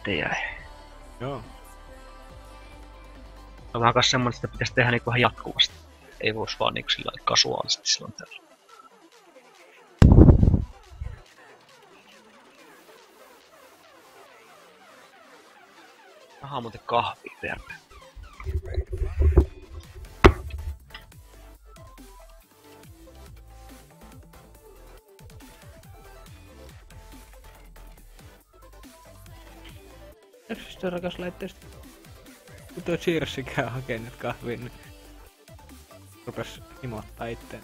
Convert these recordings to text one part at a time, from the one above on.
sitten jäi. Joo. On vähän kas semmonen, että pitäis tehdä niinku ihan jatkuvasti. Ei vois vaan niinku sillä kasuaalisesti silloin tällä. Aha, muuten kahvia terve. Eikö sitä rakas laitteesta? Kun tuo Cheersi käy hakeen nyt kahviin, niin rupes himottaa itteen.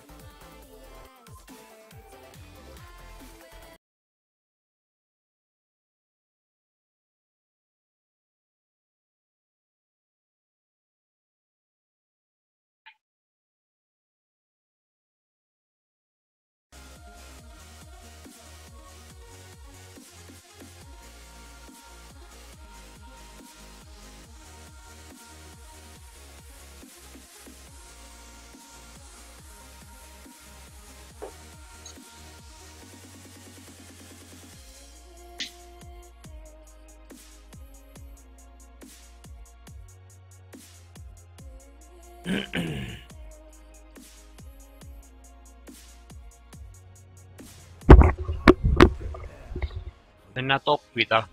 Mennään toppiin täällä.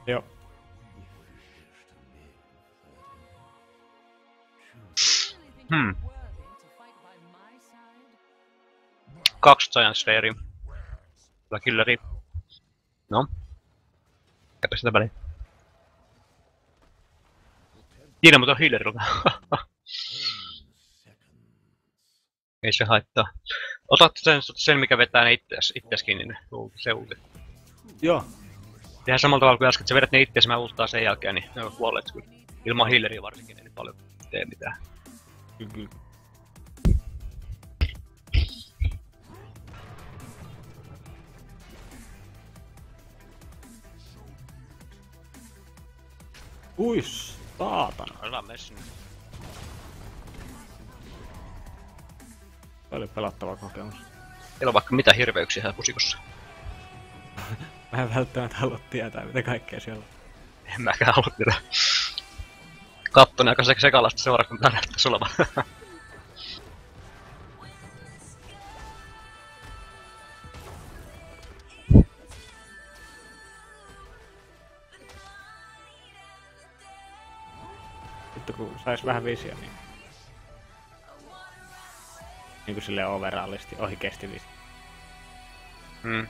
Joo. Hmm. 2 Giant Slayeria. Hyvä killeri. No. Eipä sitä väliin. Siinä mutta on healerilla. Ei se haittaa. Otat sen mikä vetää ne ittees kiinni ne se ulti. Joo. Tehdään samalla tavalla kuin äsken, että sä vedät ne ittees, mä ulttaan sen jälkeen, niin ne on kuolleet kyllä. Ilman healeria varsinkin, niin paljon tee mitään. Kyllä. Uis, saatana. Älä mene sinne. Se oli pelattava kokemus. Teillä on vaikka mitä hirveyksiä siellä pusikossa. Mä en välttämättä halua tietää, mitä kaikkea siellä on. En mäkään halua niitä. Katton aika sekalasta seuraavaksi, kun tää näyttäis olevan. Vittu kun sais vähän visiä, niin... Niinku silleen overallisti, oikeesti visiä. Hmm.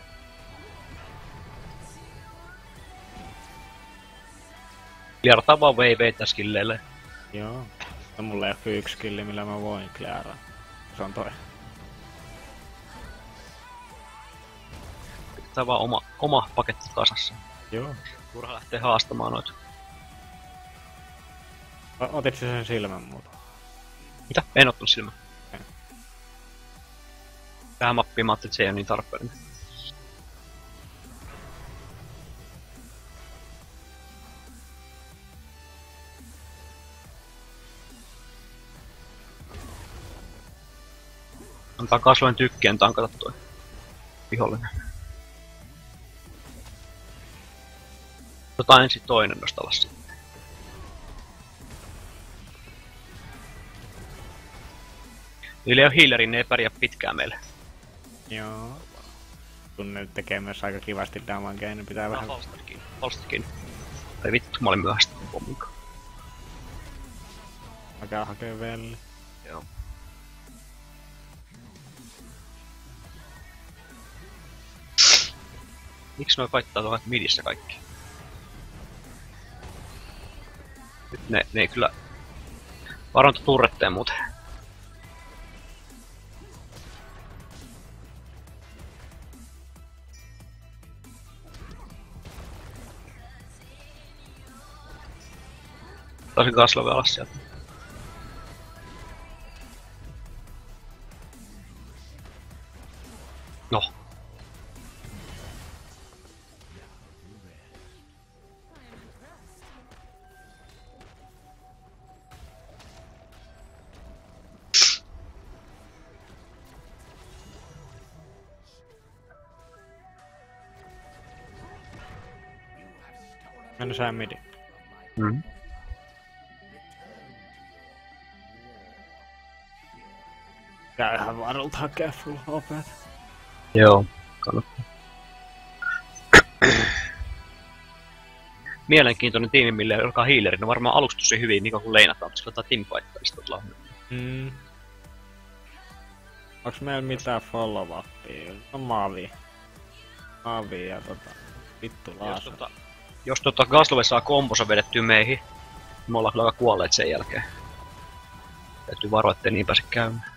Kiertaa vaan VV:tä skilleille. Joo. No mulla ei oo yksi skilli, millä mä voin klearaa. Se on toi. Pitää vaan oma paketti kasassa. Joo. Turha lähtee haastamaan noita. Otit sä sen silmän muuta? Mitä? En ottanut silmää. En. Tähän mappiin mä ajattelin, että se ei oo niin tarpeellinen. Antaa kasvojen tykkien tankata toi vihollinen. Otetaan ensin toinen nosta alas sitten. Niillä ei oo healerin, ne ei pärjää pitkään meille. Joo. Kun ne tekee myös aika kivasti damagea, niin pitää vähän... Holsterkin. Ei vittu, mä olin myöhäistä pomminkaan. Mä käyn hakee velli. Joo. Miksi noi kaittaa tuolla midissä kaikki? Nyt ne ei kyllä... Varonta turretteen muuten. Taisin Gaslove alas sieltä. No. Mennä sä midi. Mm. Käyhän varulta hakee full HP. Joo, kannattaa. Mielenkiintoinen tiimi, mille alkaa healeri. No varmaan aluksi tosi hyvin, niin kun leinataan, mutta sillä teamfightista tullaan. Onks meillä mitään follow-upia? No Mavi. Mavi ja vittu Laasa. Jos Gaslove saa kombosa vedettyä meihin, me ollaan kyllä aika kuolleet sen jälkeen. Täytyy varoa, ettei niin pääse käymään.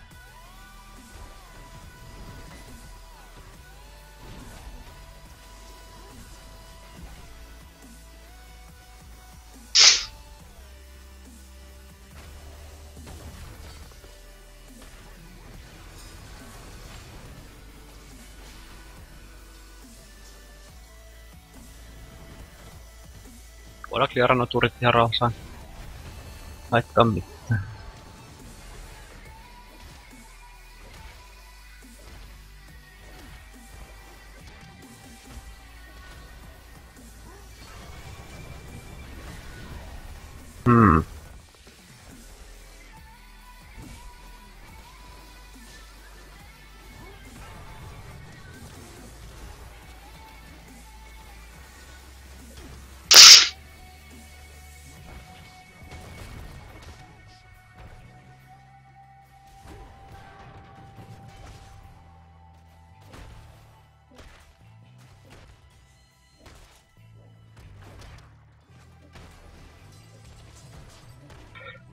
Voidaan kliarana turit ihan rauhassa. Laittaa mitään.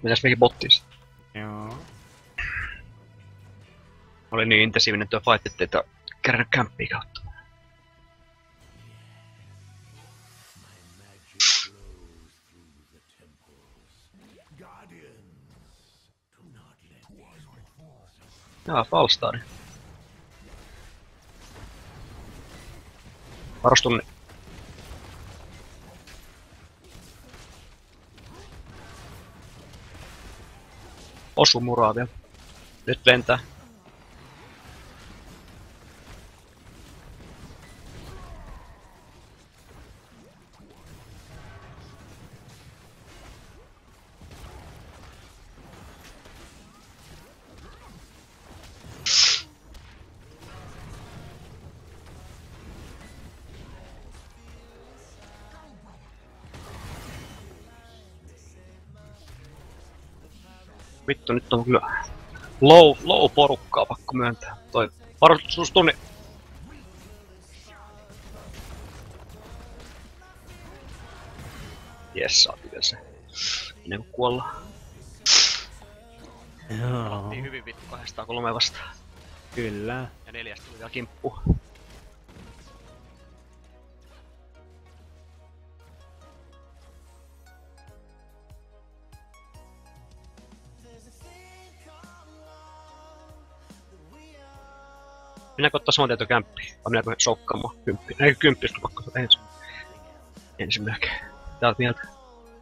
Mitäs mekin bottiin? Joo. Oli niin intensiivinen tuo fight, ettei tää kerännyt kämppiä kautta. Jaa, Falstari. Varustunni. Osu muraa vielä. Nyt lentää. Vittu, nyt on kyllä low porukkaa, pakko myöntää. Toi varustustunni. Jes, saatiin vielä se. Ennen kuin kuollaan. Joo. Pelattiin hyvin vittu 203 vastaan. Kyllä. Ja 4 tuli vielä kimppu. Minäkö ottaa saman tieto kämppiin? Vai minäkö soukkaamaan kymppiin? Eikö kymppiin, jos pakko ensin? Ensin melkein. Täältä mieltä.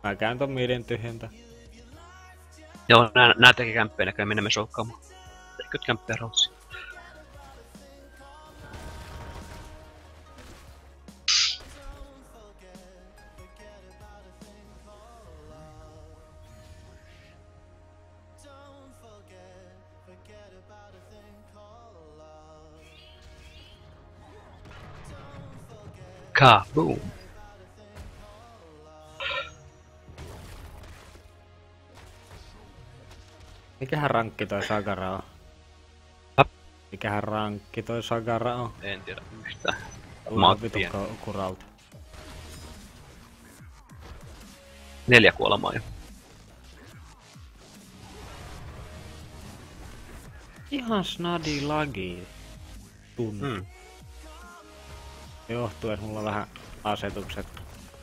Mä käyn ton midin tyhjentä. Joo, nää teki kämppejä, näköjään menemme soukkaamaan. Tehkö kämppejä routsi? Kaboom! Mikähän rankki toi Sagara on? Häp? Mikähän rankki toi Sagara on? En tiedä yhtään. Mä vitun kuralta. 4 kuolemaa jo. Ihan snadi lagi. Tuntuu. Johtuu, että mulla on vähän asetukset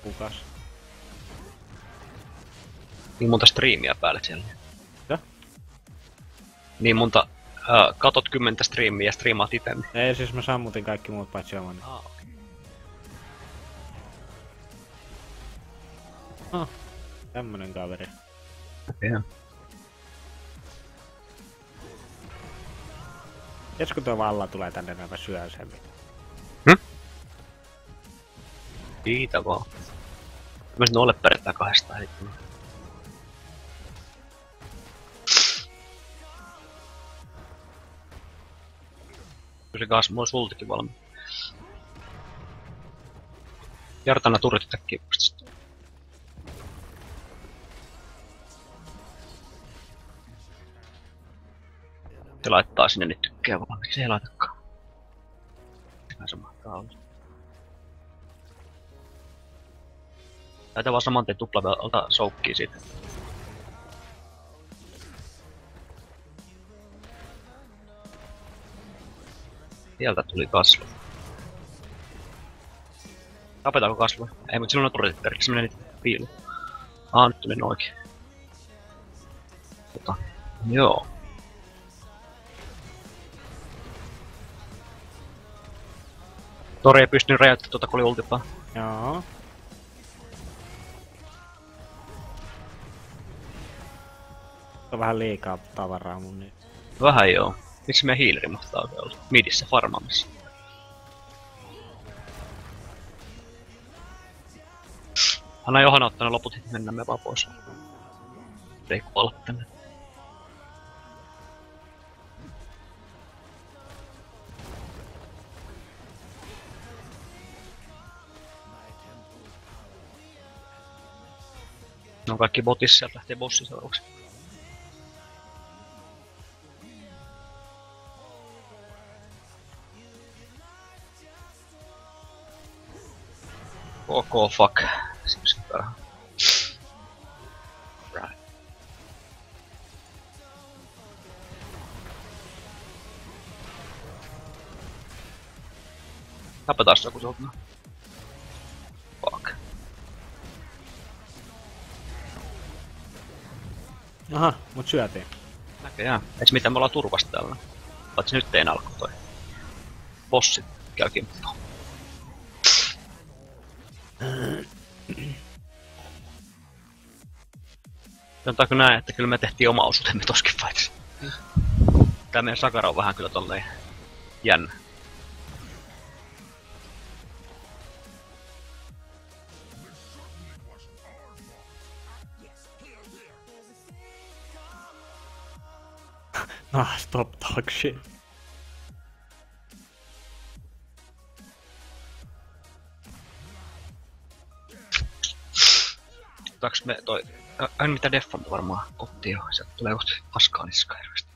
hukas. Niin monta striimiä päälle siellä. Mitä? Niin monta... katot 10 striimiä ja striimaat ite. Ei, siis mä sammutin kaikki muut paitsi omani. Tämmönen kaveri. Okei. Ties kun tuo Valla tulee tänne, mä syön sen. Siitä vaan. Mä sen ole pärjätään kahdestaan heittämään. Kyllä se kanssa mulla sultikin valmiin. Jartana turrit äkkiä vasta. Se laittaa sinne, niin tykkää vaan. Miksi se ei laitakaan? Mikä se mahtaa olla? Taitaa vaan saman tien tuplavelta soukkii siitä. Sieltä tuli kasvu. Tapetaanko kasvua? Ei, mutta silloin on turrit perkki, se menee niitä piiluun. Nyt tuli noikin. Joo. Tori ei pystynyt räjäyttämään tuota, kun oli ultipaa. Joo. On vähän liikaa tavaraa mun niin. Vähän joo. Miksi meidän hiileri mahtaa olla? Midissä farmaamassa. Anna Johanna ottaa ne loput, sitten mennään me vaan pois. Ei kuolla tänne. Ne on kaikki botissa, sieltä lähtee bossi seuraavaksi. OK, fuck. Simpson perha. Right. Tapetaan joku sulta. Fuck. Aha, mut syötiin. Näköjään. Eiks mitään, me ollaan turvasta täällä. Paitsi nyt ei alku toi. Bossi käy kimppuun. Sanotaanko näin, että kyllä me tehtiin oma osuutemme toskin fightissa. Tää meidän Sakara on vähän kyllä tolleen jännä. Stop talk shit. Otaks me toi... Aina mitä Deffan varmaan otti jo. Sieltä tulee just paskaa niskaa hirveesti.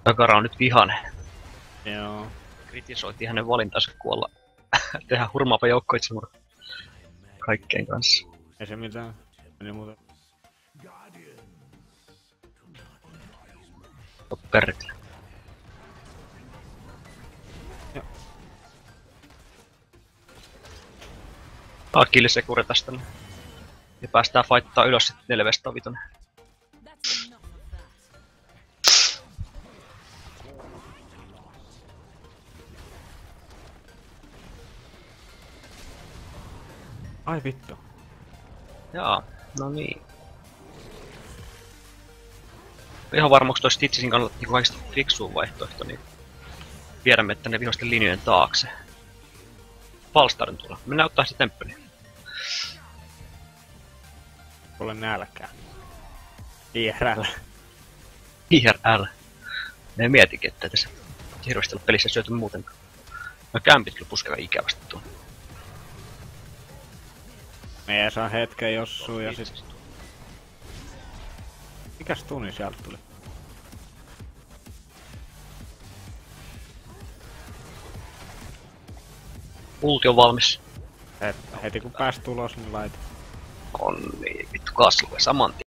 Sakara on nyt vihanen. Joo. Kritisoitiin hänen valintansa kuolla. Tehdään hurmaava joukko itsemurha. Kaikkeen kanssa. Ei se mitään. Meni muuta. Perkele. Joo. Kill Secure tästä. Ja päästään fighttaa ylös sitten 4v5. Ai vittu. Jaa, no niin. Ihan varmuuks toi Stitchesin kannalta niinku kaikista fiksuun vaihtoehto, niin viedämme että ne vihoisten linjojen taakse. Falstarin tulla. Mennään ottaa se temppeli. Mulla on nälkää. IRL. IRL. Ne mietikin, että tässä hirveästi ole pelissä syöty muutenkaan. No kämpit kyllä puskeva ikävästi tuon. Me saa hetken jossuu ja sit... Mikäs tunni sieltä tuli? Ulti on valmis. Heti kun pääst ulos, niin laita. On niin, vittu kasvue saman tien.